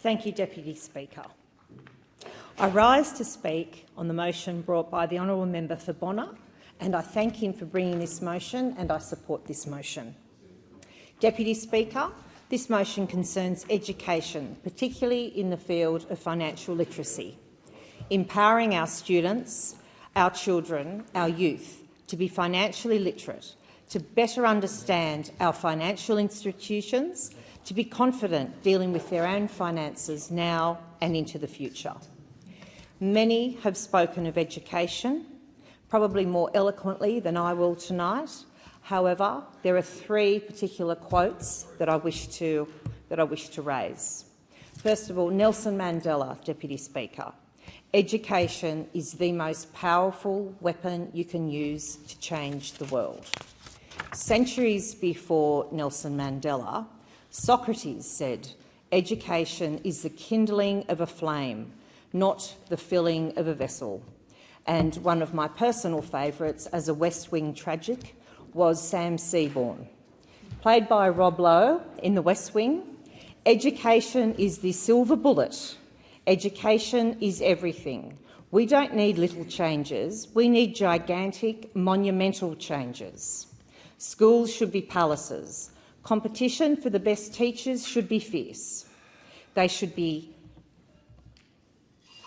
Thank you, Deputy Speaker. I rise to speak on the motion brought by the honourable member for Bonner, and I thank him for bringing this motion, and I support this motion. Deputy Speaker, this motion concerns education, particularly in the field of financial literacy, empowering our students, our children, our youth to be financially literate, to better understand our financial institutions, to be confident dealing with their own finances now and into the future. Many have spoken of education, probably more eloquently than I will tonight. However, there are three particular quotes that I wish to raise. First of all, Nelson Mandela, Deputy Speaker. Education is the most powerful weapon you can use to change the world. Centuries before Nelson Mandela, Socrates said, "Education is the kindling of a flame, not the filling of a vessel." And one of my personal favourites as a West Wing tragic was Sam Seaborn. Played by Rob Lowe in the West Wing, education is the silver bullet. Education is everything. We don't need little changes, we need gigantic, monumental changes. Schools should be palaces. Competition for the best teachers should be fierce. They should be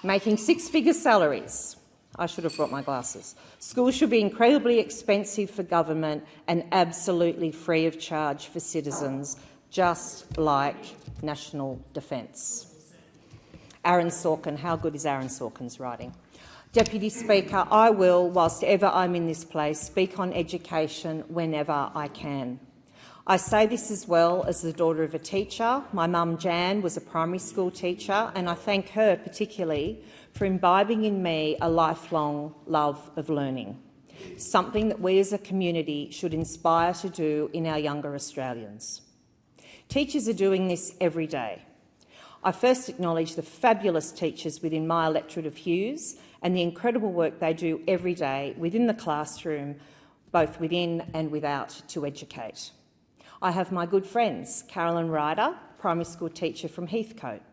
making six-figure salaries. I should have brought my glasses. Schools should be incredibly expensive for government and absolutely free of charge for citizens, just like national defence. Aaron Sorkin, how good is Aaron Sorkin's writing? Deputy Speaker, I will, whilst ever I'm in this place, speak on education whenever I can. I say this as well as the daughter of a teacher. My mum, Jan, was a primary school teacher, and I thank her particularly for imbibing in me a lifelong love of learning, something that we as a community should inspire to do in our younger Australians. Teachers are doing this every day. I first acknowledge the fabulous teachers within my electorate of Hughes and the incredible work they do every day within the classroom, both within and without, to educate. I have my good friends, Carolyn Ryder, primary school teacher from Heathcote,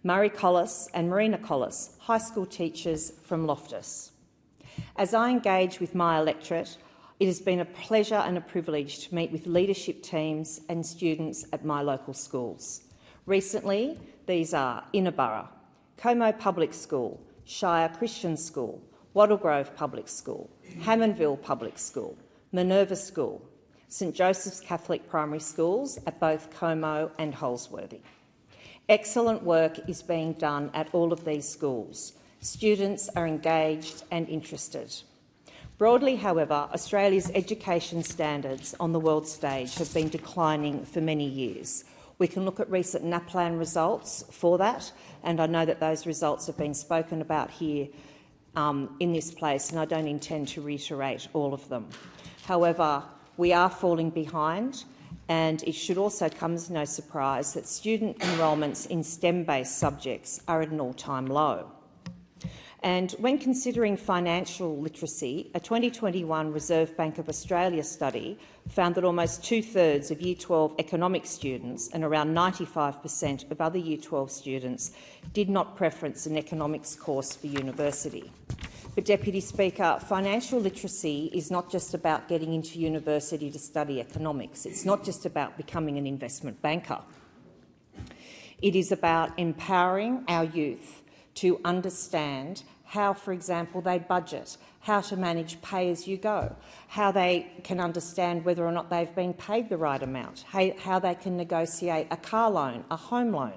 Murray Collis and Marina Collis, high school teachers from Loftus. As I engage with my electorate, it has been a pleasure and a privilege to meet with leadership teams and students at my local schools. Recently, these are Innerborough, Como Public School, Shire Christian School, Wattle Grove Public School, Hammondville Public School, Minerva School, St Joseph's Catholic Primary Schools at both Como and Holsworthy. Excellent work is being done at all of these schools. Students are engaged and interested. Broadly, however, Australia's education standards on the world stage have been declining for many years. We can look at recent NAPLAN results for that, and I know that those results have been spoken about here in this place, and I don't intend to reiterate all of them. However, we are falling behind, and it should also come as no surprise that student enrolments in STEM-based subjects are at an all-time low. And when considering financial literacy, a 2021 Reserve Bank of Australia study found that almost two-thirds of Year 12 economics students and around 95% of other Year 12 students did not preference an economics course for university. But, Deputy Speaker, financial literacy is not just about getting into university to study economics. It's not just about becoming an investment banker. It is about empowering our youth to understand how, for example, they budget, how to manage pay-as-you-go, how they can understand whether or not they've been paid the right amount, how they can negotiate a car loan, a home loan,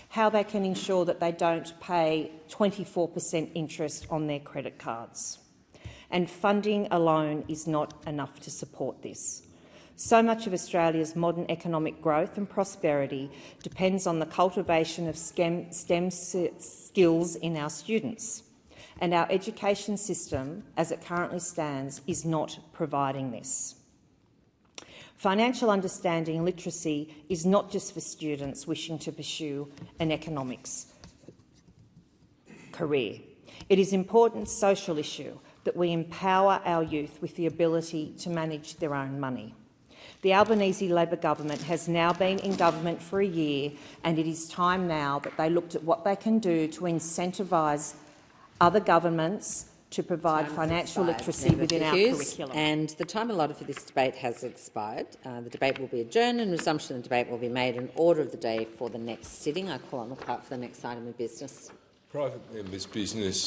how they can ensure that they don't pay 24% interest on their credit cards. And funding alone is not enough to support this. So much of Australia's modern economic growth and prosperity depends on the cultivation of STEM skills in our students, and our education system, as it currently stands, is not providing this. Financial understanding and literacy is not just for students wishing to pursue an economics career. It is an important social issue that we empower our youth with the ability to manage their own money. The Albanese Labor government has now been in government for a year, and it is time now that they looked at what they can do to incentivise other governments to provide financial literacy within our curriculum. And the time allotted for this debate has expired. The debate will be adjourned and resumption of the debate will be made in order of the day for the next sitting. I call on the clerk for the next item of business. Private members' business.